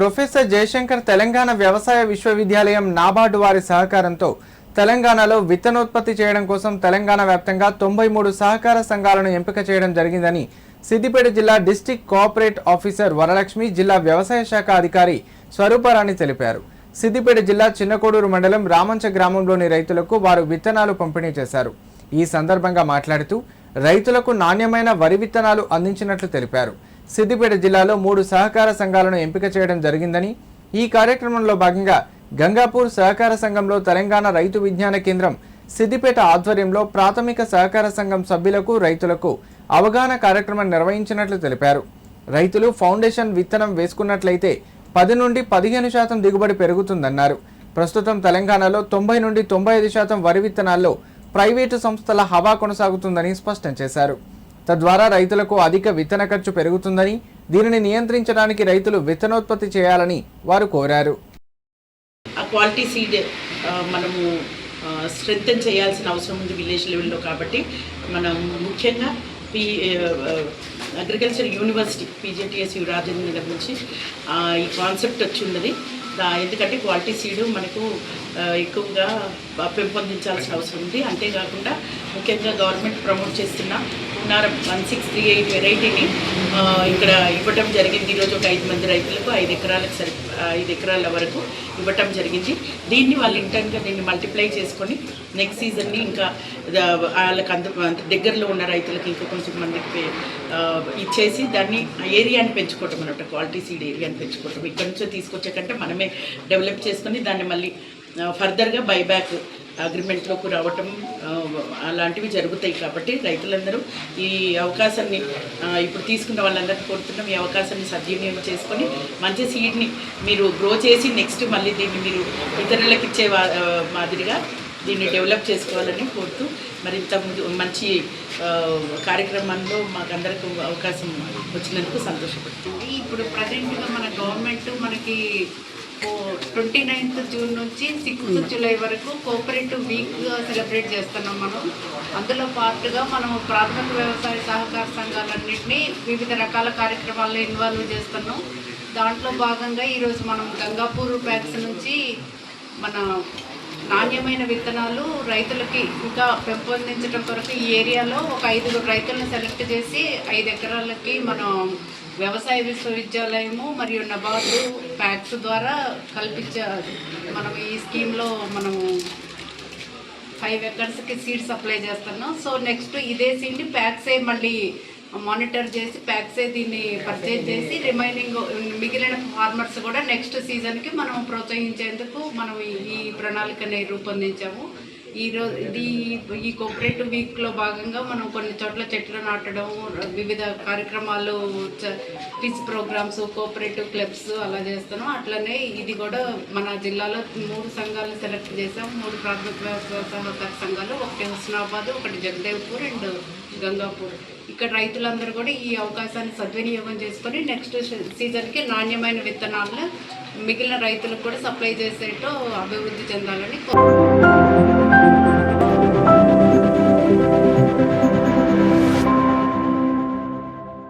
Professor Jayashankar Telangana వ్యవసాయ విశ్వవిద్యాలయం నాబార్డు వారి సహకారంతో తెలంగాణలో విత్తనోత్పత్తి చేయడం కోసం తెలంగాణ వ్యాప్తంగా 93 సహకార సంఘాలను ఎంపిక చేయడం జరిగిందని సిద్దిపేట జిల్లా డిస్ట్రిక్ట్ కోఆపరేట్ ఆఫీసర్ వరలక్ష్మి, జిల్లా వ్యవసాయ శాఖ అధికారి స్వరూపరాణి తెలిపారు. సిద్దిపేట జిల్లా చిన్నకోడూరు మండలం రామంచ గ్రామంలోని రైతులకు వారు విత్తనాలు పంపిణీ చేశారు. ఈ సందర్భంగా మాట్లాడుతూ రైతులకు నాణ్యమైన వరి విత్తనాలు అందించినట్లు తెలిపారు. సిద్దిపేట జిల్లాలో 3 సహకార సంఘాలను ఎంపిక చేయడం జరిగిందని, ఈ కార్యక్రమంలో భాగంగా గంగాపూర్ సహకార సంఘంలో తెలంగాణ రైతు విజ్ఞాన కేంద్రం సిద్దిపేట ఆధ్వర్యంలో ప్రాథమిక సహకార సంఘం సభ్యులకు, రైతులకు అవగాహన కార్యక్రమం నిర్వహించినట్లు తెలిపారు. రైతులు ఫౌండేషన్ విత్తనం వేసుకున్నట్లయితే 10 నుండి 15% దిగుబడి పెరుగుతుందన్నారు. ప్రస్తుతం తెలంగాణలో 90 నుండి 95% వరి విత్తనాల్లో ప్రైవేటు సంస్థల హవా కొనసాగుతుందని స్పష్టం చేశారు. తద్వారా రైతులకు అధిక విత్తన ఖర్చు పెరుగుతుందని, దీనిని నియంత్రించడానికి రైతులు విత్తనోత్పత్తి చేయాలని వారు కోరారు. క్వాలిటీ సీడ్ మనము స్ట్రెంథెన్ చేయాల్సిన అవసరం ఉంది విలేజ్ లెవెల్లో. కాబట్టి మనం ముఖ్యంగా agriculture university PJTS Rajendra Nagar నుంచి ఈ కాన్సెప్ట్ వచ్చి ఉన్నది. ఎందుకంటే క్వాలిటీ సీడు మనకు ఎక్కువగా పెంపొందించాల్సిన అవసరం ఉంది. అంతేకాకుండా ముఖ్యంగా గవర్నమెంట్ ప్రమోట్ చేస్తున్న పున్నారం 1638 వెరైటీని ఇక్కడ ఇవ్వటం జరిగింది. ఈరోజు ఒక 5 మంది రైతులకు 5 ఎకరాల వరకు ఇవ్వటం జరిగింది. దీన్ని వాళ్ళు ఇంటర్న్గా దీన్ని మల్టిప్లై చేసుకొని నెక్స్ట్ సీజన్ని ఇంకా వాళ్ళకి దగ్గరలో ఉన్న రైతులకు ఇంకా కొంచెం మందికి ఇచ్చేసి దాన్ని ఏరియాని పెంచుకోవటం అన్నమాట. క్వాలిటీ సీడ్ ఏరియాని పెంచుకోవటం, ఇక్కడ నుంచో తీసుకొచ్చే కంటే మనమే డెవలప్ చేసుకొని దాన్ని మళ్ళీ ఫర్దర్గా బైబ్యాక్ అగ్రిమెంట్లోకి రావటం అలాంటివి జరుగుతాయి. కాబట్టి రైతులందరూ ఈ అవకాశాన్ని ఇప్పుడు తీసుకున్న వాళ్ళందరికీ కోరుతున్నాం, ఈ అవకాశాన్ని సద్వినియోగం చేసుకొని మంచి సీడ్ని మీరు గ్రో చేసి నెక్స్ట్ మళ్ళీ దీన్ని మీరు ఇతరులకు ఇచ్చే మాదిరిగా దీన్ని డెవలప్ చేసుకోవాలని కోరుతూ మరింత మంచి కార్యక్రమంలో మాకందరికి అవకాశం వచ్చినందుకు సంతోషపడుతుంది. ఇప్పుడు ప్రజెంట్గా మన గవర్నమెంట్ మనకి 29th జూన్ నుంచి 6th జూలై వరకు కోఆపరేటివ్ వీక్గా సెలబ్రేట్ చేస్తున్నాం మనం. అందులో పార్ట్గా మనం ప్రాథమిక వ్యవసాయ సహకార సంఘాలన్నింటినీ వివిధ రకాల కార్యక్రమాల్లో ఇన్వాల్వ్ చేస్తున్నాం. దాంట్లో భాగంగా ఈరోజు మనం గంగాపూర్ ప్యాక్స్ నుంచి మన నాణ్యమైన విత్తనాలు రైతులకి ఇంకా పెంపొందించడం కొరకు ఈ ఏరియాలో ఒక 5 రైతులను సెలెక్ట్ చేసి 5 ఎకరాలకి మనం వ్యవసాయ విశ్వవిద్యాలయము మరియు నబార్డు ప్యాక్స్ ద్వారా మనం ఈ స్కీమ్లో మనము 5 ఎకర్స్కి సీడ్ సప్లై చేస్తున్నాం. సో నెక్స్ట్ ఇదే సీడ్ని ప్యాక్సే మళ్ళీ మానిటర్ చేసి ప్యాక్సే దీన్ని పర్చేజ్ చేసి రిమైనింగ్ మిగిలిన ఫార్మర్స్ కూడా నెక్స్ట్ సీజన్కి మనం ప్రోత్సహించేందుకు మనం ఈ ప్రణాళికని రూపొందించాము. ఈ కోఆపరేటివ్ వీక్లో భాగంగా మనం కొన్ని చోట్ల చెట్లు నాటడం, వివిధ కార్యక్రమాలు, క్విజ్ ప్రోగ్రామ్స్, కోఆపరేటివ్ క్లబ్స్ అలా చేస్తున్నాం. అట్లనే ఇది కూడా మన జిల్లాలో 3 సంఘాలను సెలెక్ట్ చేసాం. 3 ప్రాథమిక వ్యవసాయ సహకార సంఘాలు, ఒకటి హుస్నాబాద్, ఒకటి జగదేవ్పూర్ అండ్ గంగాపూర్. ఇక్కడ రైతులందరూ కూడా ఈ అవకాశాన్ని సద్వినియోగం చేసుకొని నెక్స్ట్ సీజన్కి నాణ్యమైన విత్తనాలను మిగిలిన రైతులకు కూడా సప్లై చేసేట్టు అభివృద్ధి చెందాలని